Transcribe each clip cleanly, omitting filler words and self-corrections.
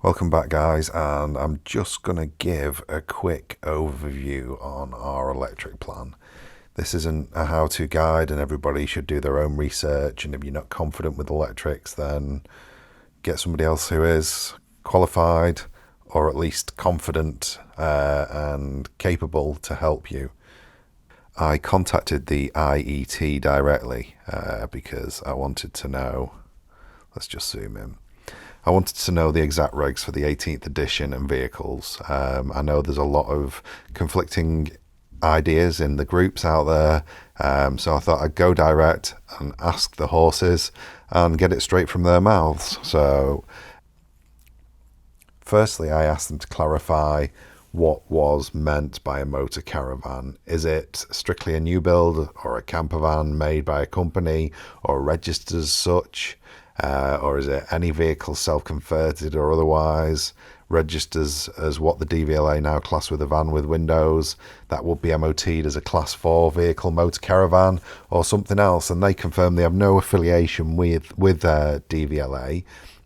Welcome back, guys, and I'm just going to give a quick overview on our electric plan. This isn't a how-to guide, and everybody should do their own research, and if you're not confident with electrics, then get somebody else who is qualified or at least confident and capable to help you. I contacted the IET directly because I wanted to know, let's just zoom in. I wanted to know the exact regs for the 18th edition and vehicles. I know there's a lot of conflicting ideas in the groups out there, so I thought I'd go direct and ask the horses and get it straight from their mouths. So firstly, I asked them to clarify what was meant by a motor caravan. Is it strictly a new build or a camper van made by a company or registered as such? Or is it any vehicle self-converted or otherwise registers as what the DVLA now class with a van with windows that would be MOT'd as a class 4 vehicle motor caravan or something else? And they confirm they have no affiliation with DVLA,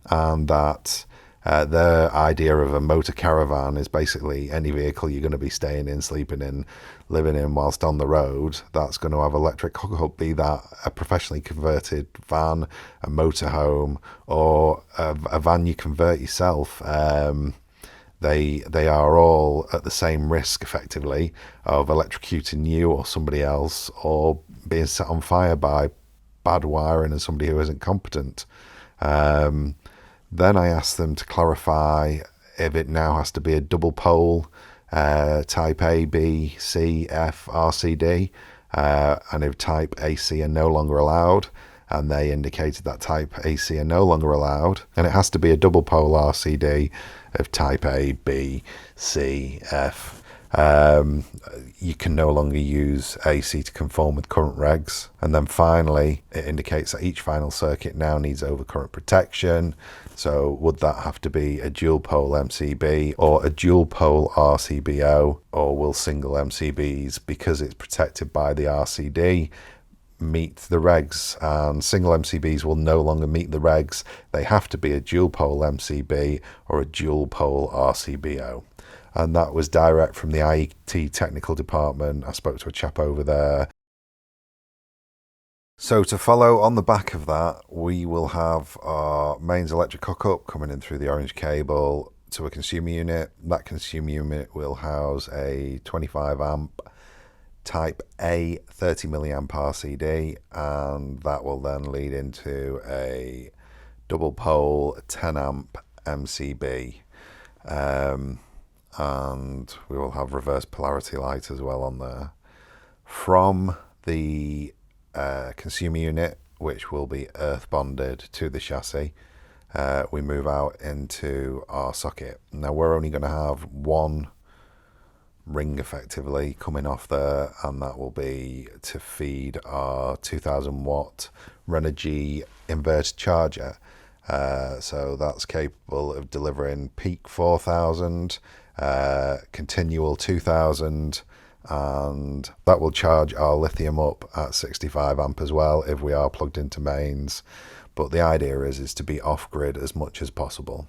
and that their idea of a motor caravan is basically any vehicle you're going to be staying in, sleeping in, living in whilst on the road that's going to have electric hookup, be that a professionally converted van, a motorhome, or a van you convert yourself. They are all at the same risk, effectively, of electrocuting you or somebody else, or being set on fire by bad wiring and somebody who isn't competent. Then I asked them to clarify if it now has to be a double pole, type A, B, C, F, RCD, and if type AC are no longer allowed. And they indicated that type AC are no longer allowed, and it has to be a double pole RCD of type A, B, C, F. You can no longer use AC to conform with current regs. And then finally, it indicates that each final circuit now needs overcurrent protection. So would that have to be a dual pole MCB or a dual pole RCBO, or will single MCBs, because it's protected by the RCD, meet the regs? And single MCBs will no longer meet the regs. They have to be a dual pole MCB or a dual pole RCBO. And that was direct from the IET technical department. I spoke to a chap over there. So to follow on the back of that, we will have our mains electric hookup coming in through the orange cable to a consumer unit. That consumer unit will house a 25 amp type A 30 milliamp RCD, and that will then lead into a double pole 10 amp MCB. And we will have reverse polarity light as well on there. From the consumer unit, which will be earth bonded to the chassis, we move out into our socket. Now we're only going to have one ring effectively coming off there, and that will be to feed our 2000 watt Renogy inverter charger. So that's capable of delivering peak 4000, continual 2000, and that will charge our lithium up at 65 amp as well if we are plugged into mains. But the idea is to be off grid as much as possible.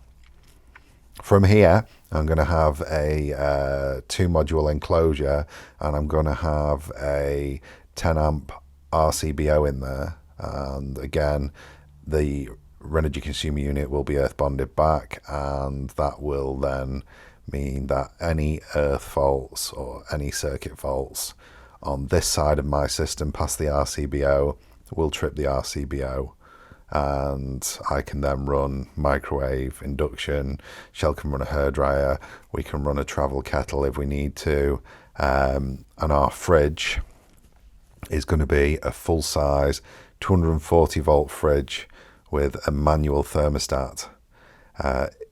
From here, I'm going to have a 2 module enclosure, and I'm going to have a 10 amp RCBO in there. And again, the Renogy consumer unit will be earth bonded back, and that will then mean that any earth faults or any circuit faults on this side of my system past the RCBO will trip the RCBO, and I can then run microwave, induction. Shell can run a hairdryer, we can run a travel kettle if we need to, and our fridge is going to be a full size 240 volt fridge with a manual thermostat.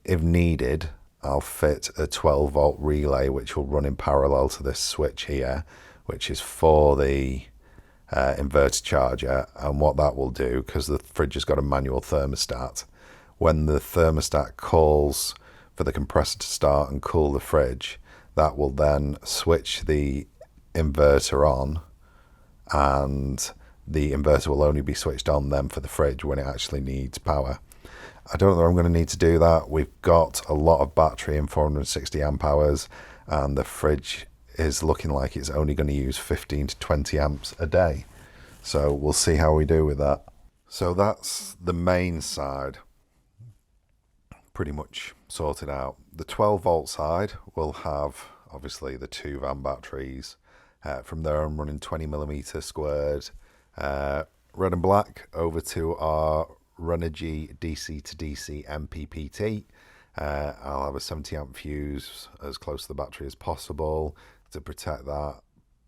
If needed, I'll fit a 12 volt relay which will run in parallel to this switch here, which is for the inverter charger. And what that will do, because the fridge has got a manual thermostat, when the thermostat calls for the compressor to start and cool the fridge, that will then switch the inverter on, and the inverter will only be switched on then for the fridge when it actually needs power. I don't know if I'm going to need to do that. We've got a lot of battery in 460 amp hours, and the fridge is looking like it's only going to use 15 to 20 amps a day. So we'll see how we do with that. So that's the main side pretty much sorted out. The 12 volt side will have obviously the two van batteries. From there I'm running 20mm squared red and black over to our Renogy DC to DC MPPT. I'll have a 70 amp fuse as close to the battery as possible to protect that,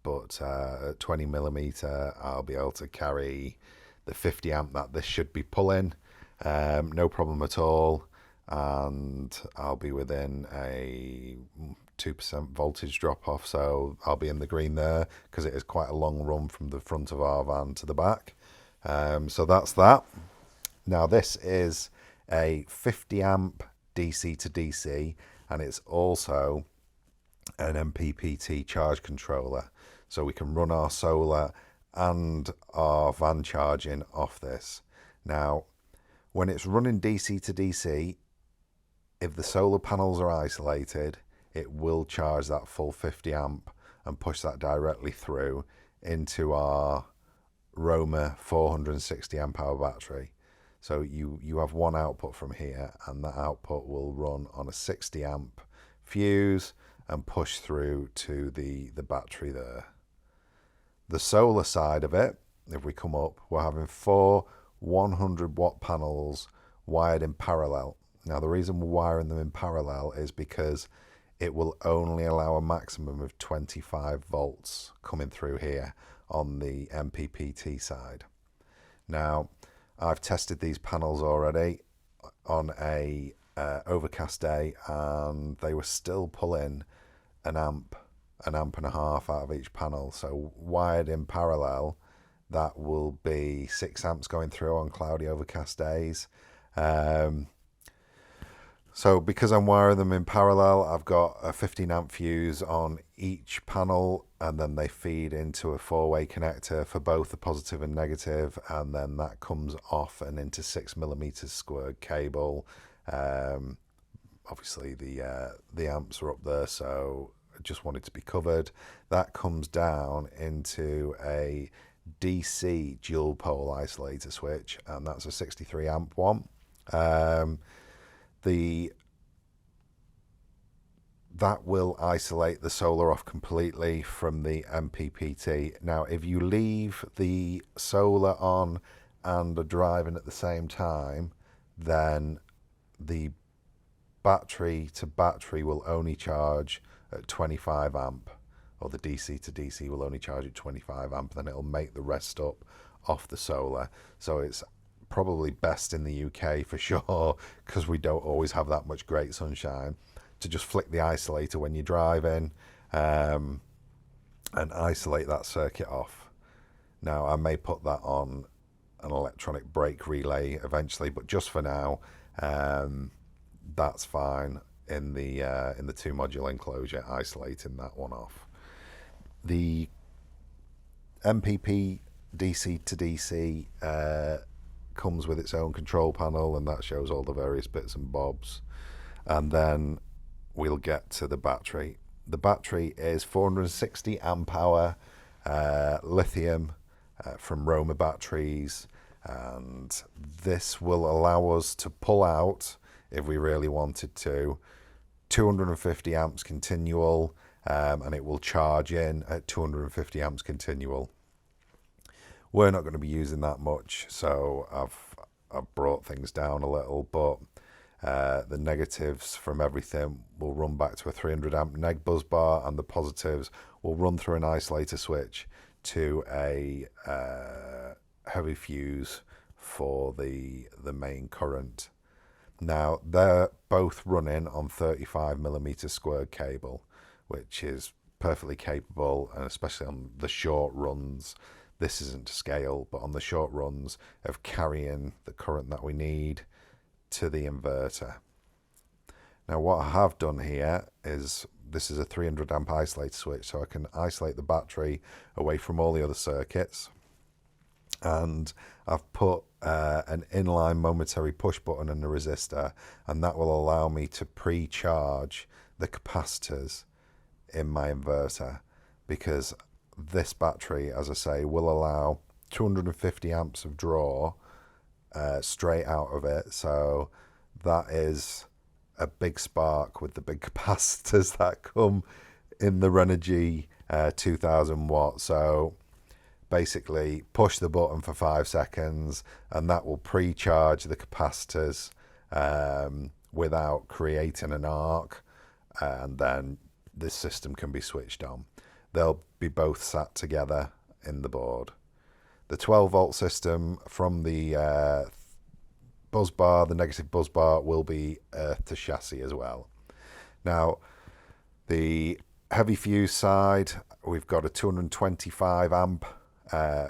but at 20mm I'll be able to carry the 50 amp that this should be pulling, no problem at all, and I'll be within a 2% voltage drop off, so I'll be in the green there because it is quite a long run from the front of our van to the back. So that's that. Now this is a 50 amp DC to DC, and it's also an MPPT charge controller, so we can run our solar and our van charging off this. Now when it's running DC to DC, if the solar panels are isolated, it will charge that full 50 amp and push that directly through into our Roma 460 amp hour battery. So you have one output from here, and that output will run on a 60 amp fuse and push through to the battery there. The solar side of it, if we come up, we're having 4 100 watt panels wired in parallel. Now the reason we're wiring them in parallel is because it will only allow a maximum of 25 volts coming through here on the MPPT side. Now I've tested these panels already on a overcast day, and they were still pulling an amp and a half out of each panel. So wired in parallel, that will be 6 amps going through on cloudy overcast days. So because I'm wiring them in parallel, I've got a 15 amp fuse on each panel, and then they feed into a 4-way connector for both the positive and negative, and then that comes off and into 6mm squared cable. Obviously the amps are up there, so I just wanted to be covered. That comes down into a DC dual pole isolator switch, and that's a 63 amp one. That will isolate the solar off completely from the MPPT. Now, if you leave the solar on and are driving at the same time, then the battery to battery will only charge at 25 amp, or the DC to DC will only charge at 25 amp, then it'll make the rest up off the solar. So it's probably best in the UK for sure, because we don't always have that much great sunshine, to just flick the isolator when you're driving and isolate that circuit off. Now I may put that on an electronic brake relay eventually, but just for now that's fine in the 2 module enclosure, isolating that one off. The MPP DC to DC comes with its own control panel, and that shows all the various bits and bobs. And then we'll get to the battery. The battery is 460 amp hour lithium from Roma batteries, and this will allow us to pull out, if we really wanted to, 250 amps continual, and it will charge in at 250 amps continual. We're not going to be using that much, so I've brought things down a little, but the negatives from everything will run back to a 300 amp neg bus bar, and the positives will run through an isolator switch to a heavy fuse for the main current. Now they're both running on 35mm squared cable, which is perfectly capable, and especially on the short runs, this isn't to scale, but on the short runs, of carrying the current that we need to the inverter. Now what I have done here is, this is a 300 amp isolator switch, so I can isolate the battery away from all the other circuits, and I've put an inline momentary push button and a resistor, and that will allow me to pre-charge the capacitors in my inverter, because this battery, as I say, will allow 250 amps of draw straight out of it. So that is a big spark with the big capacitors that come in the Renogy 2000 watt. So basically push the button for 5 seconds and that will pre-charge the capacitors without creating an arc, and then this system can be switched on. They'll be both sat together in the board. The 12 volt system from the buzz bar, the negative buzz bar, will be earth to chassis as well. Now, the heavy fuse side, we've got a 225 amp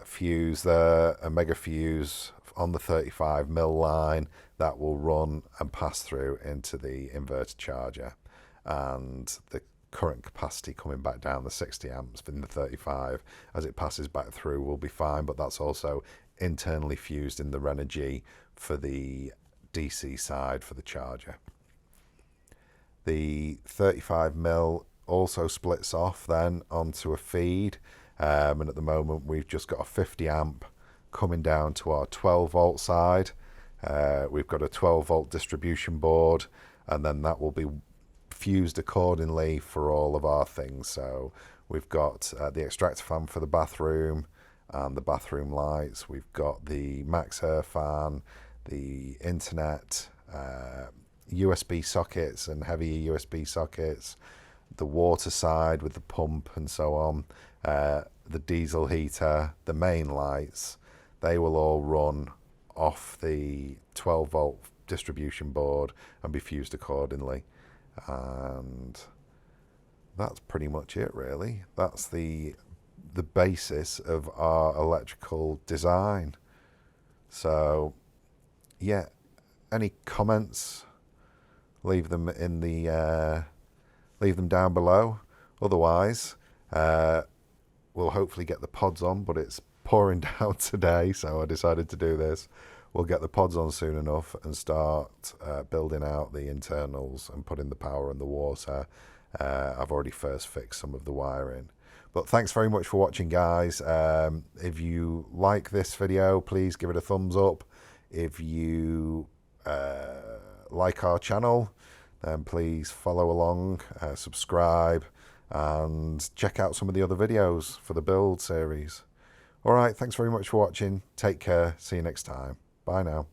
fuse there, a mega fuse on the 35mm line that will run and pass through into the inverter charger, and the current capacity coming back down the 60 amps in the 35 as it passes back through will be fine, but that's also internally fused in the Renogy for the DC side for the charger. The 35mm also splits off then onto a feed, and at the moment we've just got a 50 amp coming down to our 12 volt side. We've got a 12 volt distribution board, and then that will be fused accordingly for all of our things. So we've got the extractor fan for the bathroom and the bathroom lights. We've got the max air fan, the internet, USB sockets and heavier USB sockets, the water side with the pump and so on, the diesel heater, the main lights. They will all run off the 12 volt distribution board and be fused accordingly. And that's pretty much it, really. That's the basis of our electrical design. So yeah, any comments, leave them in the leave them down below. Otherwise, we'll hopefully get the pods on, but it's pouring down today, so I decided to do this. We'll get the pods on soon enough and start building out the internals and putting the power and the water. I've already first fixed some of the wiring. But thanks very much for watching, guys. If you like this video, please give it a thumbs up. If you like our channel, then please follow along, subscribe, and check out some of the other videos for the build series. All right, thanks very much for watching. Take care. See you next time. Bye now.